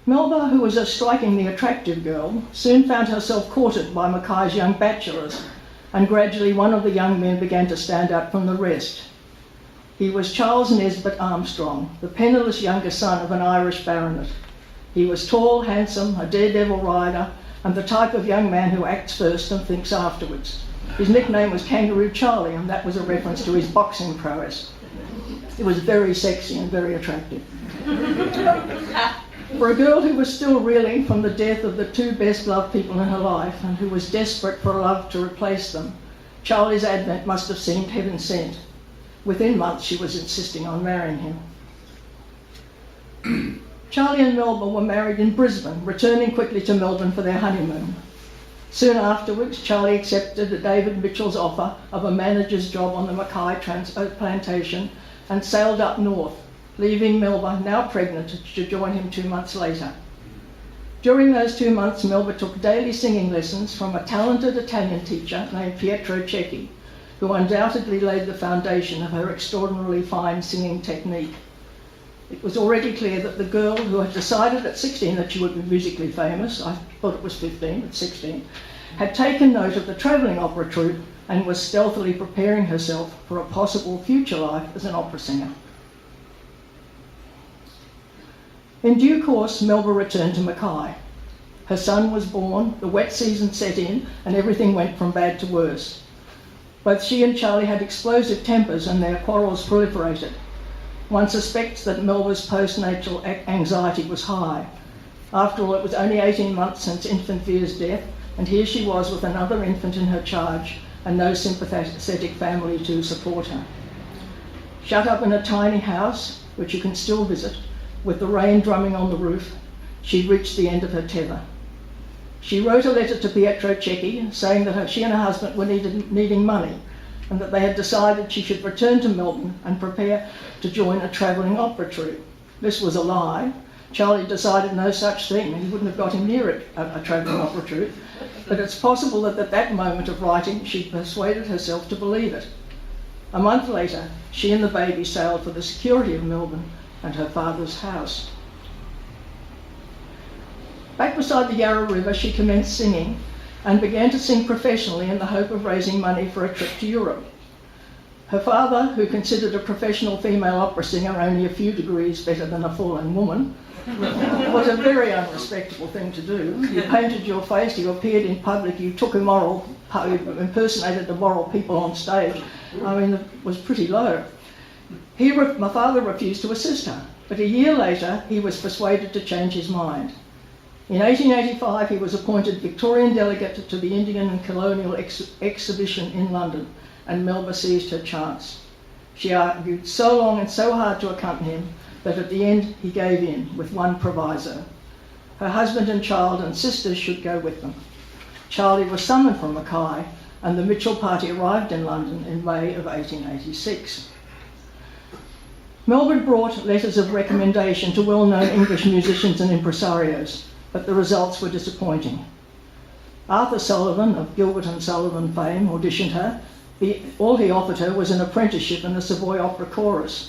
Melba, who was a strikingly attractive girl, soon found herself courted by Mackay's young bachelors, and gradually one of the young men began to stand out from the rest. He was Charles Nesbitt Armstrong, the penniless younger son of an Irish baronet. He was tall, handsome, a daredevil rider, and the type of young man who acts first and thinks afterwards. His nickname was Kangaroo Charlie, and that was a reference to his boxing prowess. He was very sexy and very attractive. For a girl who was still reeling from the death of the two best-loved people in her life and who was desperate for love to replace them, Charlie's advent must have seemed heaven sent. Within months, she was insisting on marrying him. Charlie and Melba were married in Brisbane, returning quickly to Melbourne for their honeymoon. Soon afterwards, Charlie accepted David Mitchell's offer of a manager's job on the Mackay plantation and sailed up north, leaving Melba, now pregnant, to join him 2 months later. During those 2 months, Melba took daily singing lessons from a talented Italian teacher named Pietro Cecchi, who undoubtedly laid the foundation of her extraordinarily fine singing technique. It was already clear that the girl who had decided at 16 that she would be musically famous, I thought it was 15, but 16, had taken note of the travelling opera troupe and was stealthily preparing herself for a possible future life as an opera singer. In due course, Melba returned to Mackay. Her son was born, the wet season set in, and everything went from bad to worse. Both she and Charlie had explosive tempers and their quarrels proliferated. One suspects that Melba's postnatal anxiety was high. After all, it was only 18 months since infant Veer's death, and here she was with another infant in her charge and no sympathetic family to support her. Shut up in a tiny house, which you can still visit, with the rain drumming on the roof, she'd reached the end of her tether. She wrote a letter to Pietro Cecchi saying that she and her husband were needing money and that they had decided she should return to Melbourne and prepare to join a travelling opera troupe. This was a lie. Charlie decided no such thing, and he wouldn't have got him near it, a travelling opera troupe. But it's possible that at that moment of writing, she persuaded herself to believe it. A month later, she and the baby sailed for the security of Melbourne and her father's house. Back beside the Yarra River, she commenced singing and began to sing professionally in the hope of raising money for a trip to Europe. Her father, who considered a professional female opera singer only a few degrees better than a fallen woman, was a very unrespectable thing to do. You painted your face, you appeared in public, you took you impersonated the moral people on stage. I mean, it was pretty low. My father refused to assist her, but a year later he was persuaded to change his mind. In 1885 he was appointed Victorian delegate to the Indian and Colonial Exhibition in London, and Melba seized her chance. She argued so long and so hard to accompany him that at the end he gave in with one proviso. Her husband and child and sisters should go with them. Charlie was summoned from Mackay, and the Mitchell party arrived in London in May of 1886. Melba brought letters of recommendation to well-known English musicians and impresarios, but the results were disappointing. Arthur Sullivan of Gilbert and Sullivan fame auditioned her. All he offered her was an apprenticeship in the Savoy Opera Chorus,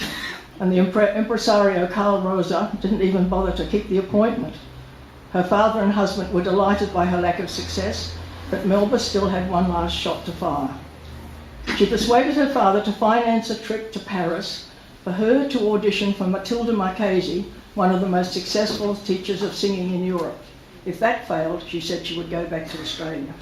and the impresario Carl Rosa didn't even bother to keep the appointment. Her father and husband were delighted by her lack of success, but Melba still had one last shot to fire. She persuaded her father to finance a trip to Paris for her to audition for Matilda Marchesi, one of the most successful teachers of singing in Europe. If that failed, she said she would go back to Australia.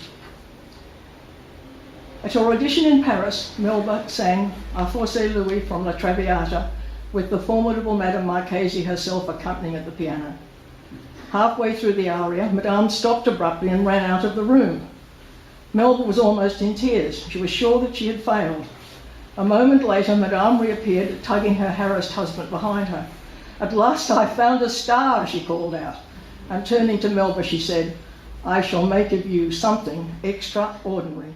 At her audition in Paris, Melba sang A Forse Lui from La Traviata, with the formidable Madame Marchesi herself accompanying at the piano. Halfway through the aria, Madame stopped abruptly and ran out of the room. Melba was almost in tears. She was sure that she had failed. A moment later, Madame reappeared, tugging her harassed husband behind her. "At last I found a star," she called out. And turning to Melba, she said, "I shall make of you something extraordinary."